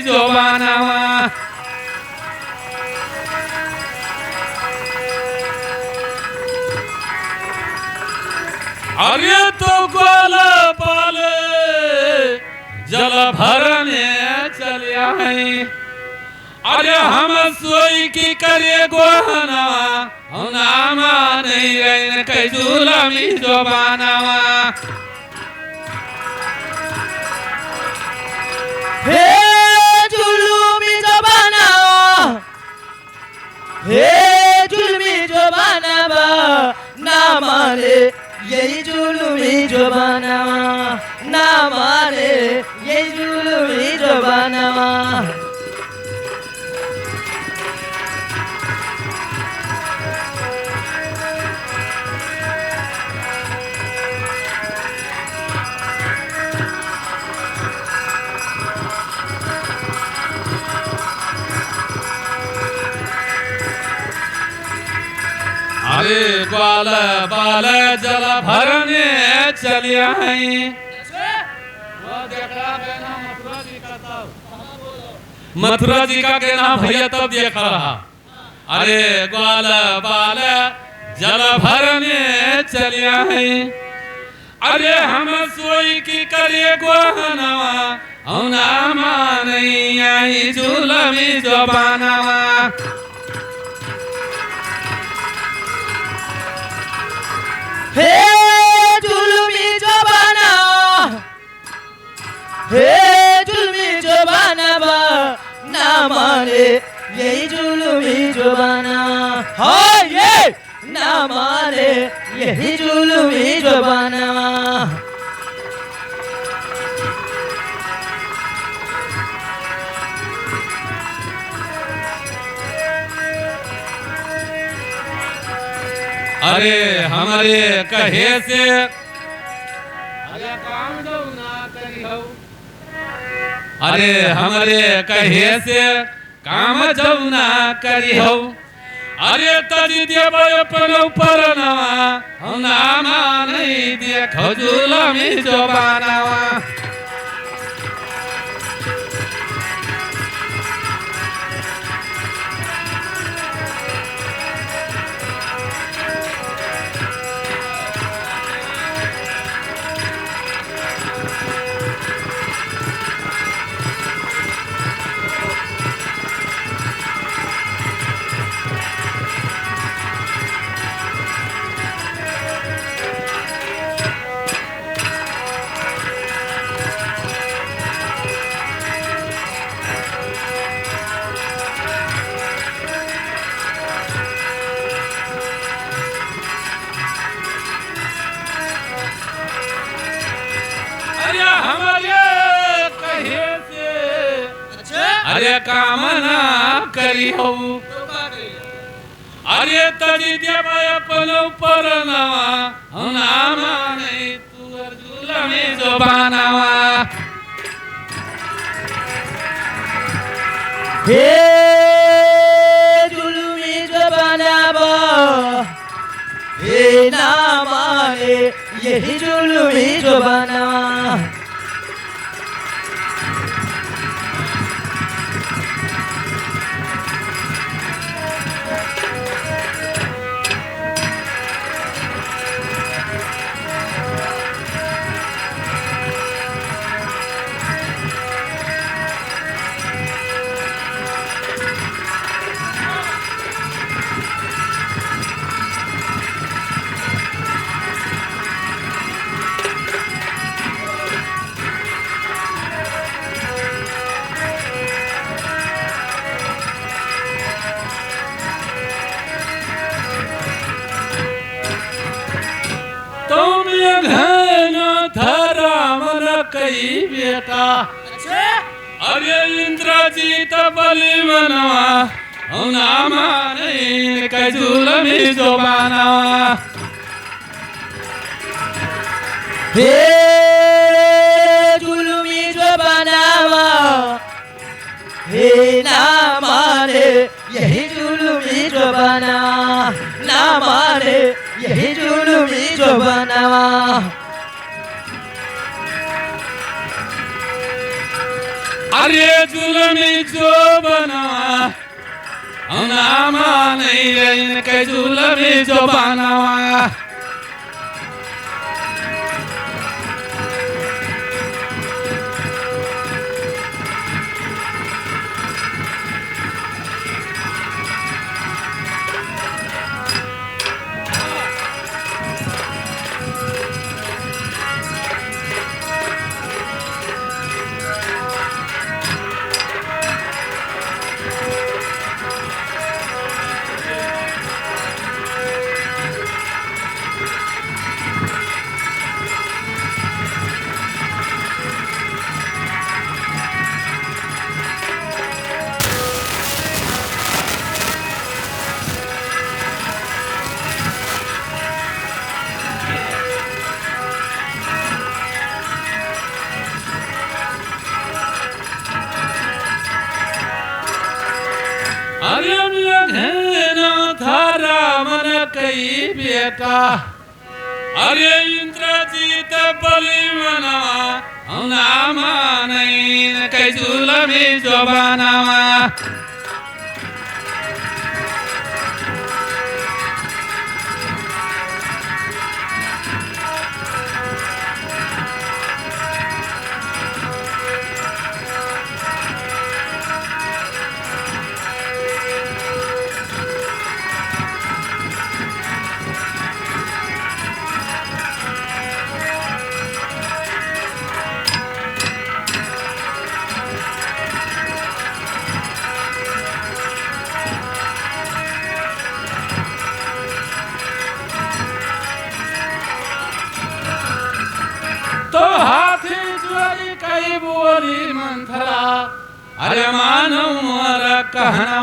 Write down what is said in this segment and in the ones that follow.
जोबानावा अरे तो गोल पाले जल भरने चले आए अरे हम सोई की करे गोहना नामा नहीं रहने कई जुलमी जोबानावा हे जुलमी जोबानावा हे जुलमी जोबानावा ना मारे यही जुलमी जोबानावा ना मारे यही जुलमी जोबानावा अरे ग्वाल बाल जल भरने चले आई मथुरा जी का कहना भैया तब देख रहा अरे ग्वाल बाल जल भरने चले आई अरे हम सोई की करे गोहनवा नामा नहीं आई जुलमी जोबानावा हे जुलमी जोबानावा हे जुलमी जोबानावा ना मारे यही जुलमी जोबानावा हाँ ये ना मारे यही जुलमी जोबानावा अरे हमारे कहे से अरे काम दो ना करी हो अरे हमारे कहे से काम जाऊ ना करी हो अरे तजी देव अपन ऊपर नवा नामा नहीं देखो जुलमी जोबानावा अरे कामना करी हो अरे तजी देव अपन ऊपर नवा नामा नहीं तू जुलमी जोबानावा हे जुलमी जोबानावा हे ना मारे यही जुलमी जोबानावा कई बेटा अरे इंद्रजीत बलिवनवा नामा नहीं कई जुलमी जोबानावा हे जुलमी जोबानावा हे ना मारे यही जुलमी जोबानावा ना मारे यही जुलमी जोबानावा अरे जुलमी जो बनावा नामा नहीं इनके जुलमी जो बनावा कई बेटा अरे इंद्रजीत बलि मनावा नामा नहीं कई जुलमी जो बनावा तो हाथी ज्वारी कई बोली मंथरा अरे मानो मोर कहना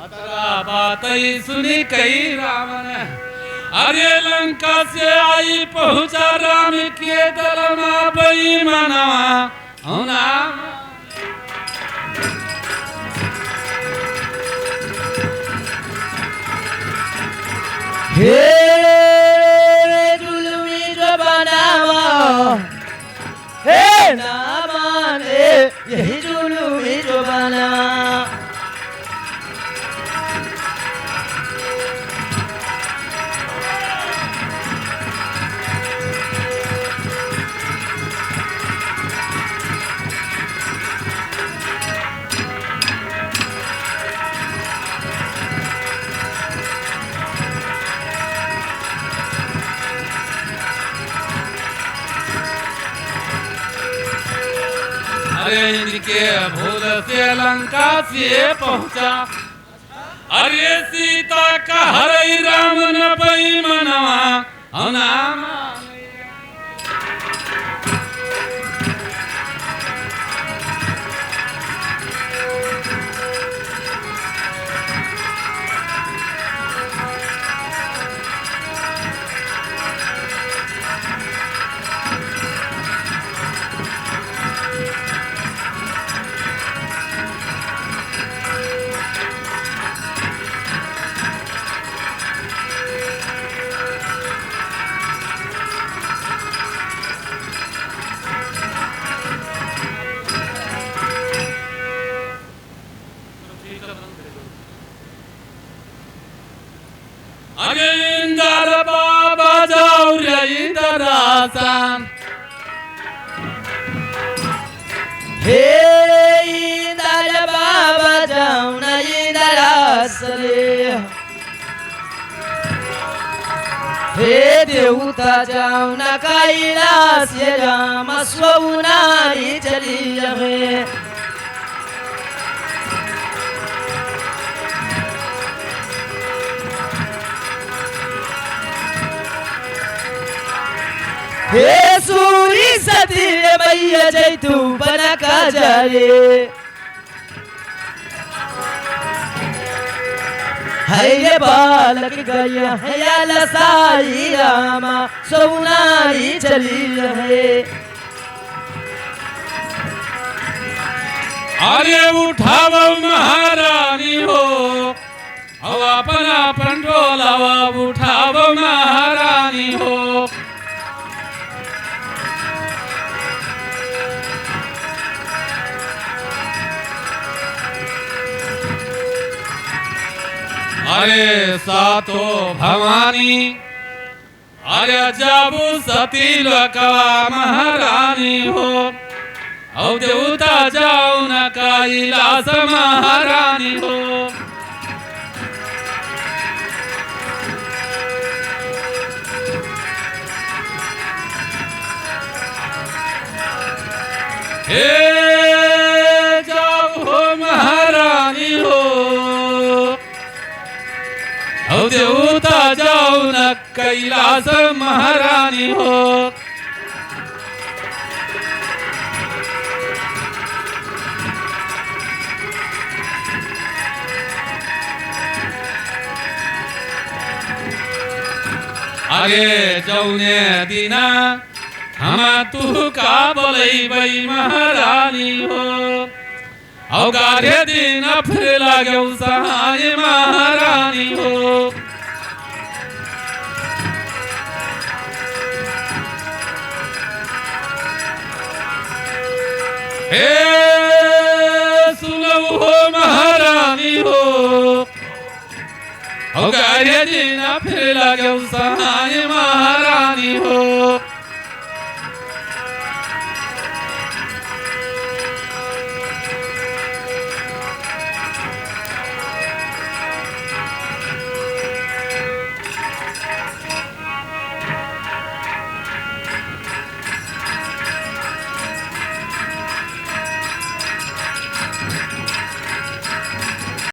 अतरा बात ही सुनी कई रावण अरे लंका से आई पहुंचा राम के दल में बई मनावा नाम हे जुलमी जो बनावा हे ना माने यही जुलमी जो बनावा अरे इनके भूल से लंका से पहुंचा अरे सीता का हरे राम न पई मनवा नाम अरे इंदर बाबा जाऊ रे इंदर आसाम हे इंदर बाबा जाऊ न इंदर आसरे हे देवता जाऊ न कैलास राम स्वनारी चली जमे हे सूरी सती मैया जैतू बना का जारे है बालक गया है लसाई रामा सोनारी चली है अरे उठाव महारानी हो अपना पंडोलावा उठाव महारानी हो अरे सातो भवानी अरे जब सती लोकवा महारानी हो औ देवता जाऊ न कैलास महारानी हो हे जाओ हो महारानी हो औ देवता जाओ न कैलास महारानी हो अरे जौने दिना हम तू का बोलै बई महारानी हो औ गारे दिन फिर लाग्यौ सहाय महारानी हो हे सुनौ हो महारानी हो औ गारे दिन फिर लाग्यौ सहाय महारानी